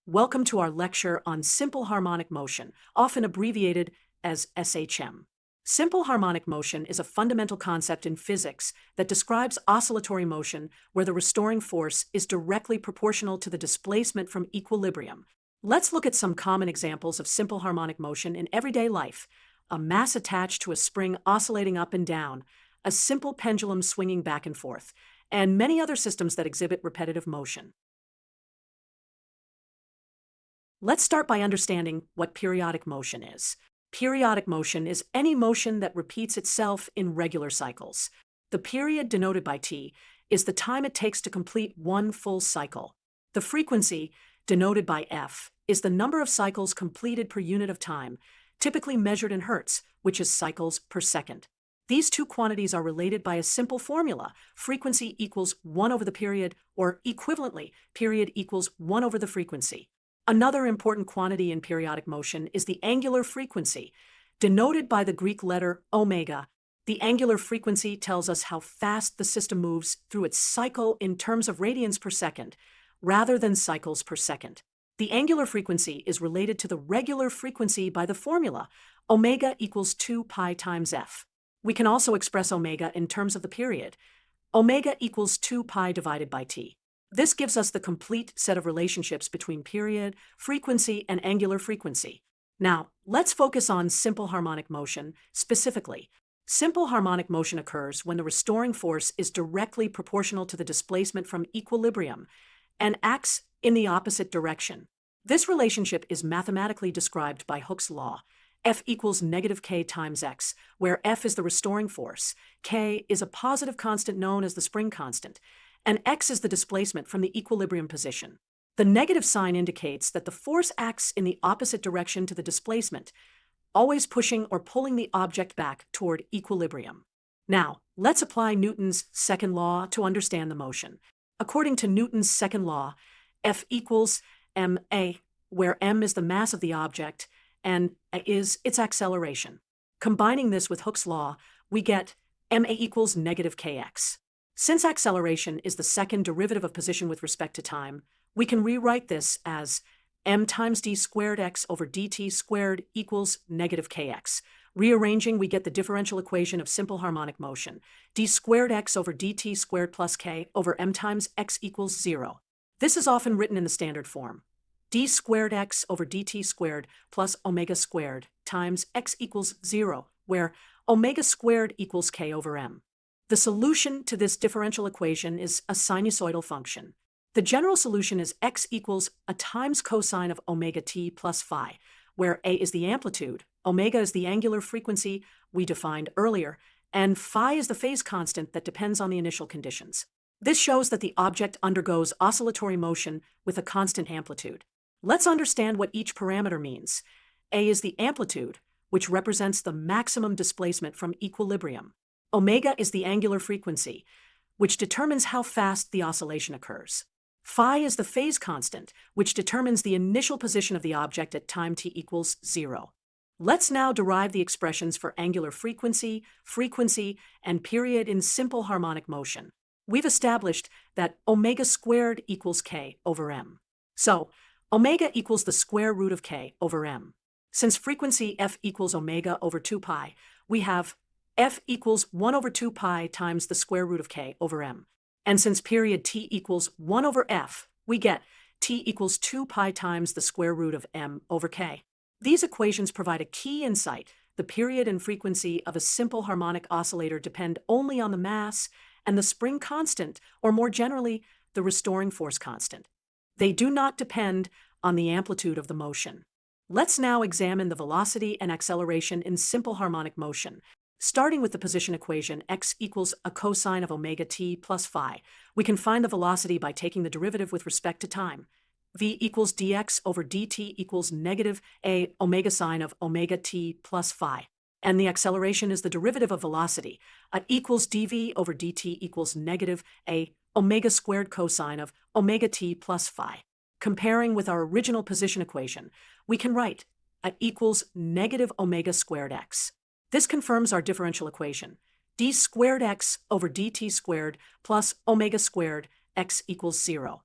Welcome to our lecture on simple harmonic motion, often abbreviated as SHM. Simple harmonic motion is a fundamental concept in physics that describes oscillatory motion where the restoring force is directly proportional to the displacement from equilibrium. Let's look at some common examples of simple harmonic motion in everyday life. A mass attached to a spring oscillating up and down, a simple pendulum swinging back and forth, and many other systems that exhibit repetitive motion. Let's start by understanding what periodic motion is. Periodic motion is any motion that repeats itself in regular cycles. The period, denoted by t, is the time it takes to complete one full cycle. The frequency, denoted by f, is the number of cycles completed per unit of time, typically measured in hertz, which is cycles per second. These two quantities are related by a simple formula. Frequency equals 1 over the period, or equivalently, period equals 1 over the frequency. Another important quantity in periodic motion is the angular frequency, denoted by the Greek letter omega. The angular frequency tells us how fast the system moves through its cycle in terms of radians per second, rather than cycles per second. The angular frequency is related to the regular frequency by the formula omega equals 2 pi times f. We can also express omega in terms of the period. Omega equals 2 pi divided by t. This gives us the complete set of relationships between period, frequency, and angular frequency. Now, let's focus on simple harmonic motion specifically. Simple harmonic motion occurs when the restoring force is directly proportional to the displacement from equilibrium and acts in the opposite direction. This relationship is mathematically described by Hooke's law. F equals negative k times x, where F is the restoring force, k is a positive constant known as the spring constant, and x is the displacement from the equilibrium position. The negative sign indicates that the force acts in the opposite direction to the displacement, always pushing or pulling the object back toward equilibrium. Now, let's apply Newton's second law to understand the motion. According to Newton's second law, F equals ma, where m is the mass of the object and a is its acceleration. Combining this with Hooke's law, we get ma equals negative kx. Since acceleration is the second derivative of position with respect to time, we can rewrite this as m times d squared x over dt squared equals negative kx. Rearranging, we get the differential equation of simple harmonic motion, d squared x over dt squared plus k over m times x equals 0. This is often written in the standard form. D squared x over dt squared plus omega squared times x equals 0, where omega squared equals k over m. The solution to this differential equation is a sinusoidal function. The general solution is x equals a times cosine of omega t plus phi, where a is the amplitude, omega is the angular frequency we defined earlier, and phi is the phase constant that depends on the initial conditions. This shows that the object undergoes oscillatory motion with a constant amplitude. Let's understand what each parameter means. A is the amplitude, which represents the maximum displacement from equilibrium. Omega is the angular frequency, which determines how fast the oscillation occurs. Phi is the phase constant, which determines the initial position of the object at time t equals 0. Let's now derive the expressions for angular frequency, and period in simple harmonic motion. We've established that omega squared equals k over m. So, omega equals the square root of k over m. Since frequency f equals omega over 2 pi, we have f equals 1 over 2 pi times the square root of k over m. And since period t equals 1 over f, we get t equals 2 pi times the square root of m over k. These equations provide a key insight. The period and frequency of a simple harmonic oscillator depend only on the mass and the spring constant, or more generally, the restoring force constant. They do not depend on the amplitude of the motion. Let's now examine the velocity and acceleration in simple harmonic motion. Starting with the position equation x equals a cosine of omega t plus phi, we can find the velocity by taking the derivative with respect to time. V equals dx over dt equals negative a omega sine of omega t plus phi. And the acceleration is the derivative of velocity. Equals dv over dt equals negative a omega squared cosine of omega t plus phi. Comparing with our original position equation, we can write equals negative omega squared x. This confirms our differential equation, d squared x over dt squared plus omega squared x equals 0.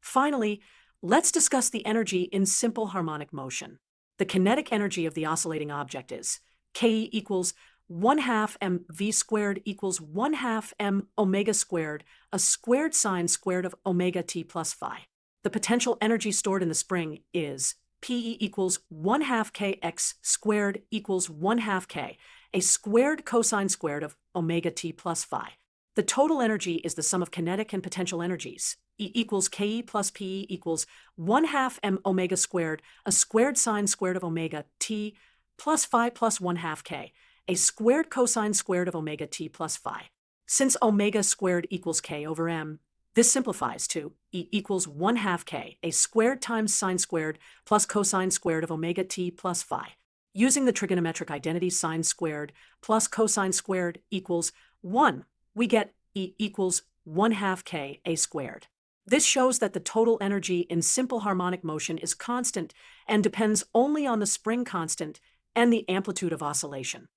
Finally, Let's discuss the energy in simple harmonic motion. The kinetic energy of the oscillating object is K equals 1 half mv squared equals 1 half m omega squared, a squared sine squared of omega t plus phi. The potential energy stored in the spring is P equals 1 half kx squared equals 1 half k, a squared cosine squared of omega t plus phi. The total energy is the sum of kinetic and potential energies. E equals Ke plus Pe equals 1 half m omega squared, a squared sine squared of omega t plus phi plus 1 half k, a squared cosine squared of omega t plus phi. Since omega squared equals k over m, this simplifies to E equals 1 half k, a squared times sine squared plus cosine squared of omega t plus phi. Using the trigonometric identity sine squared plus cosine squared equals 1, we get E equals 1 half k a squared. This shows that the total energy in simple harmonic motion is constant and depends only on the spring constant and the amplitude of oscillation.